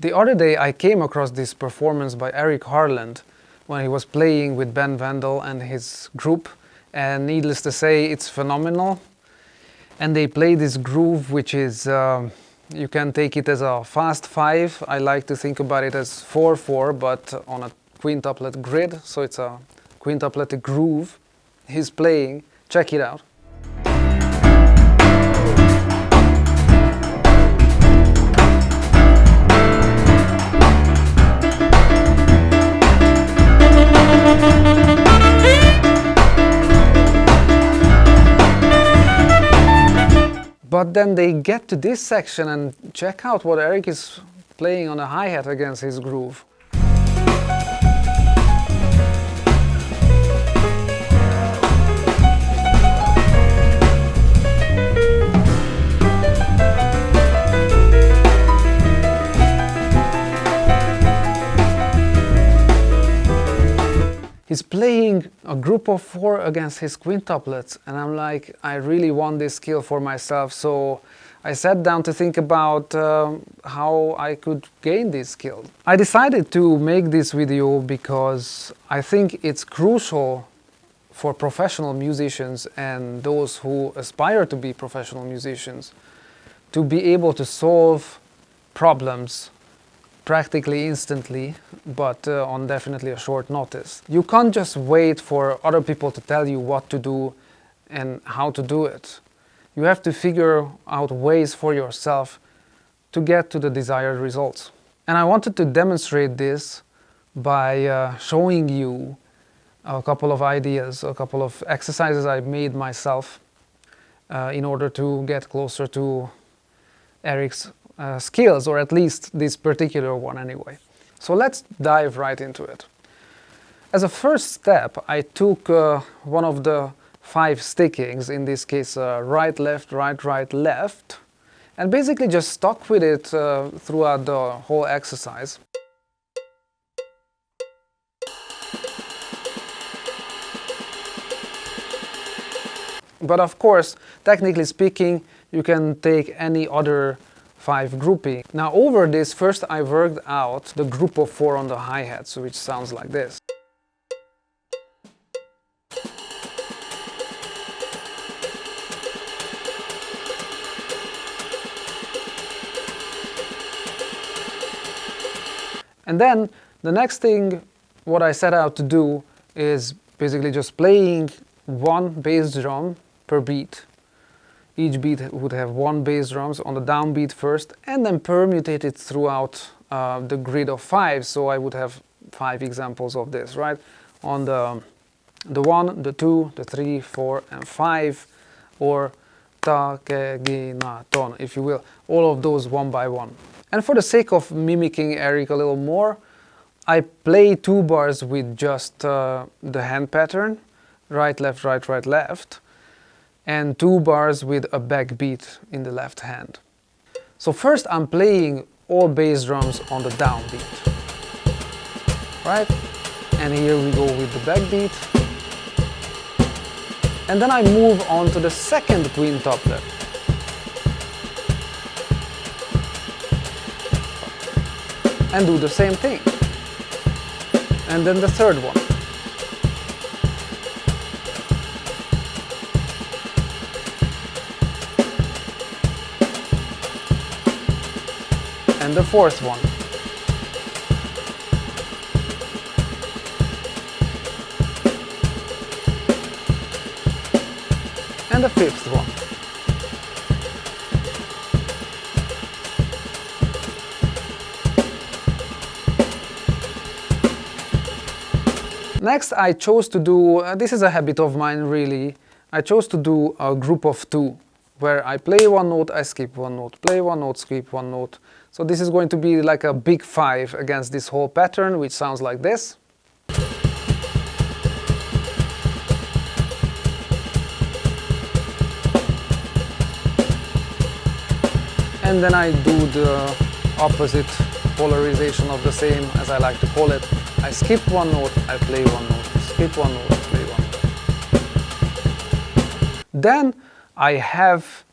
The other day I came across this performance by Eric Harland when he was playing with Ben Wendell and his group, and needless to say, it's phenomenal. And they play this groove which is, you can take it as a fast 5. I like to think about it as 4/4, but on a quintuplet grid, so it's a quintuplet groove he's playing. Check it out. But then they get to this section and check out what Eric is playing on a hi-hat against his groove. He's playing a group of 4 against his quintuplets, and I'm like, I really want this skill for myself, so I sat down to think about how I could gain this skill. I decided to make this video because I think it's crucial for professional musicians and those who aspire to be professional musicians to be able to solve problems practically instantly, but on definitely a short notice. You can't just wait for other people to tell you what to do and how to do it. You have to figure out ways for yourself to get to the desired results. And I wanted to demonstrate this by showing you a couple of ideas, a couple of exercises I made myself in order to get closer to Eric's skills, or at least this particular one anyway. So let's dive right into it. As a first step, I took one of the 5 stickings, in this case right, left, right, right, left, and basically just stuck with it throughout the whole exercise. But of course, technically speaking, you can take any other 5 grouping. Now over this, first I worked out the group of 4 on the hi-hat, so which sounds like this. And then the next thing what I set out to do is basically just playing 1 bass drum per beat. Each beat would have 1 bass drums on the downbeat first, and then permutate it throughout the grid of 5. So I would have 5 examples of this, right? On the 1, the 2, the 3, 4, and 5, or ta, ke, gi, na, ton, if you will. All of those one by one. And for the sake of mimicking Eric a little more, I play 2 bars with just the hand pattern, right, left, right, right, left, and 2 bars with a backbeat in the left hand. So first I'm playing all bass drums on the downbeat, right? And here we go with the backbeat. And then I move on to the second quintuplet. And do the same thing. And then the third one. And the fourth one. And the fifth one. Next I chose to do, this is a habit of mine really, I chose to do a group of 2, where I play 1 note, I skip 1 note, play 1 note, skip 1 note. So this is going to be like a big 5 against this whole pattern, which sounds like this. And then I do the opposite polarization of the same, as I like to call it. I skip 1 note, I play 1 note, skip 1 note, play 1 note. Then I have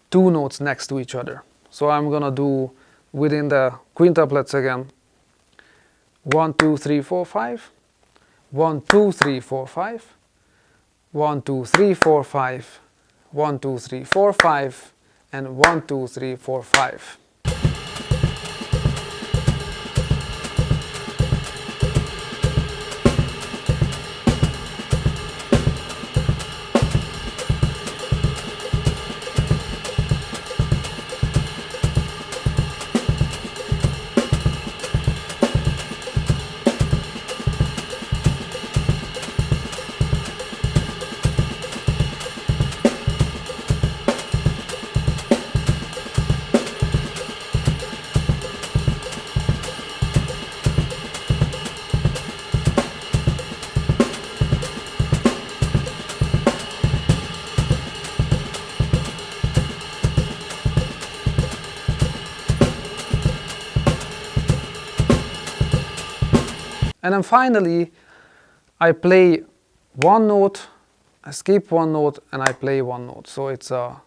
2 notes next to each other. So I'm gonna do within the quintuplets again. 1, 2, 3, 4, 5. 1, 2, 3, 4, 5. 1, 2, 3, 4, 5. 1, 2, 3, 4, 5. And 1, 2, 3, 4, 5. And then finally, I play one note, I skip one note, and I play one note. So it's a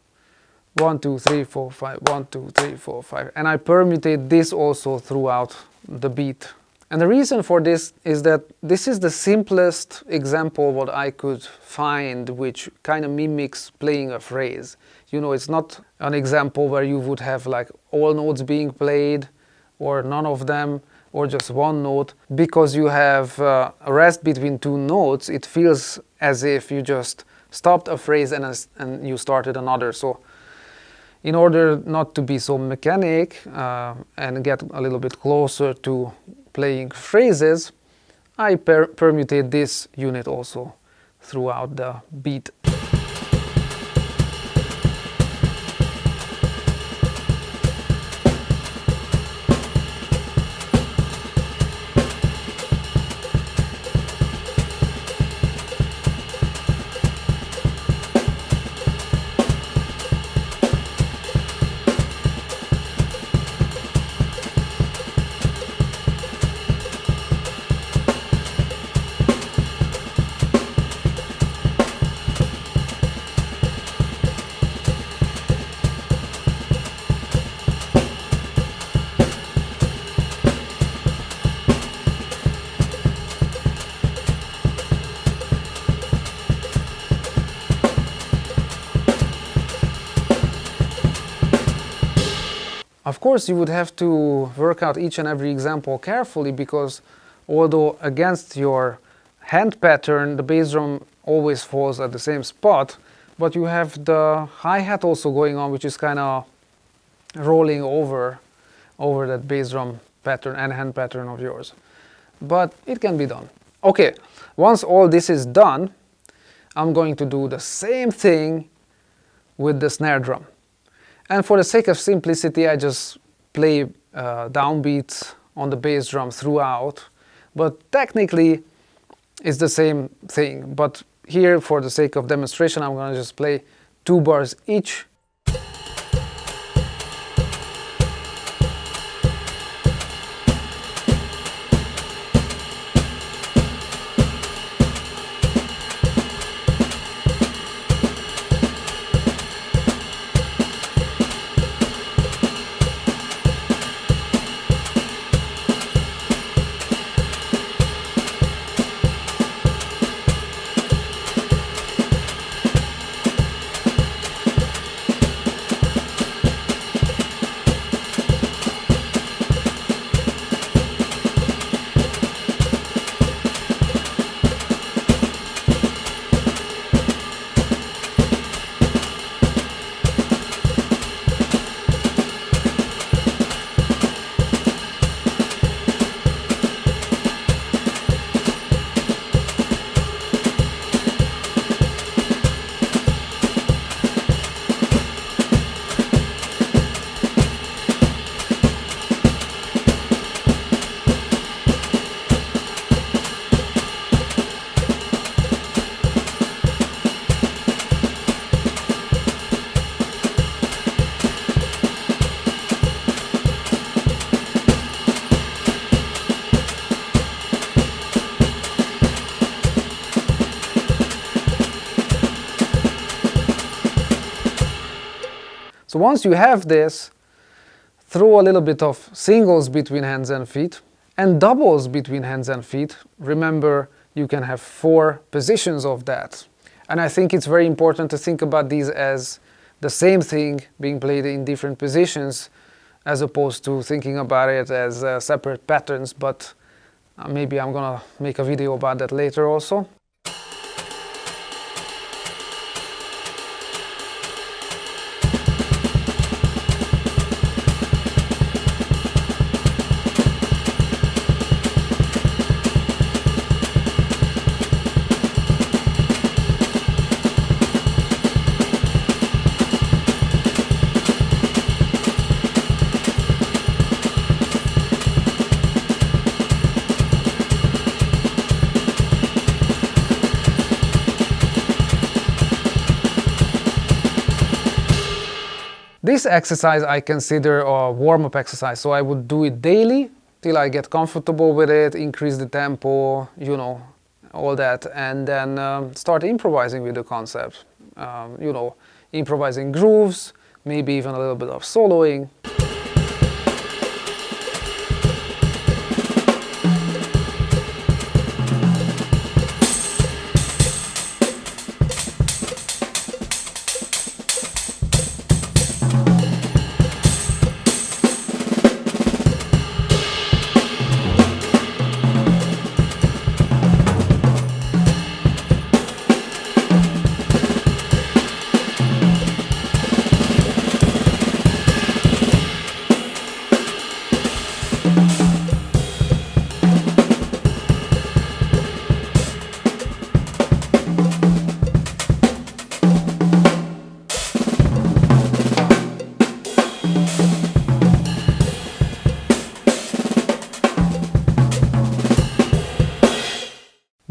1, 2, 3, 4, 5, 1, 2, 3, 4, 5. And I permutate this also throughout the beat. And the reason for this is that this is the simplest example what I could find which kind of mimics playing a phrase. You know, it's not an example where you would have like all notes being played or none of them, or just one note. Because you have a rest between two notes, it feels as if you just stopped a phrase and you started another. So in order not to be so mechanic and get a little bit closer to playing phrases, I permutate this unit also throughout the beat. Of course, you would have to work out each and every example carefully, because although against your hand pattern the bass drum always falls at the same spot, but you have the hi-hat also going on, which is kind of rolling over that bass drum pattern and hand pattern of yours. But it can be done. Okay, once all this is done, I'm going to do the same thing with the snare drum. And for the sake of simplicity, I just play downbeats on the bass drum throughout. But technically, it's the same thing. But here, for the sake of demonstration, I'm going to just play 2 bars each. So once you have this, throw a little bit of singles between hands and feet and doubles between hands and feet. Remember, you can have 4 positions of that. And I think it's very important to think about these as the same thing being played in different positions, as opposed to thinking about it as separate patterns, but maybe I'm gonna make a video about that later also. This exercise I consider a warm-up exercise, so I would do it daily till I get comfortable with it, increase the tempo, you know, all that, and then start improvising with the concept. You know, improvising grooves, maybe even a little bit of soloing.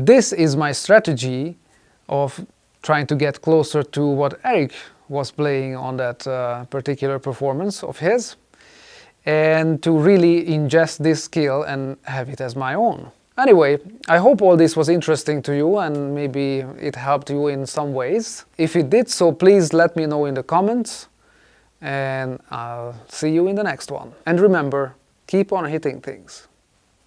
This is my strategy of trying to get closer to what Eric was playing on that particular performance of his, and to really ingest this skill and have it as my own. Anyway, I hope all this was interesting to you and maybe it helped you in some ways. If it did so, please let me know in the comments, and I'll see you in the next one. And remember, keep on hitting things.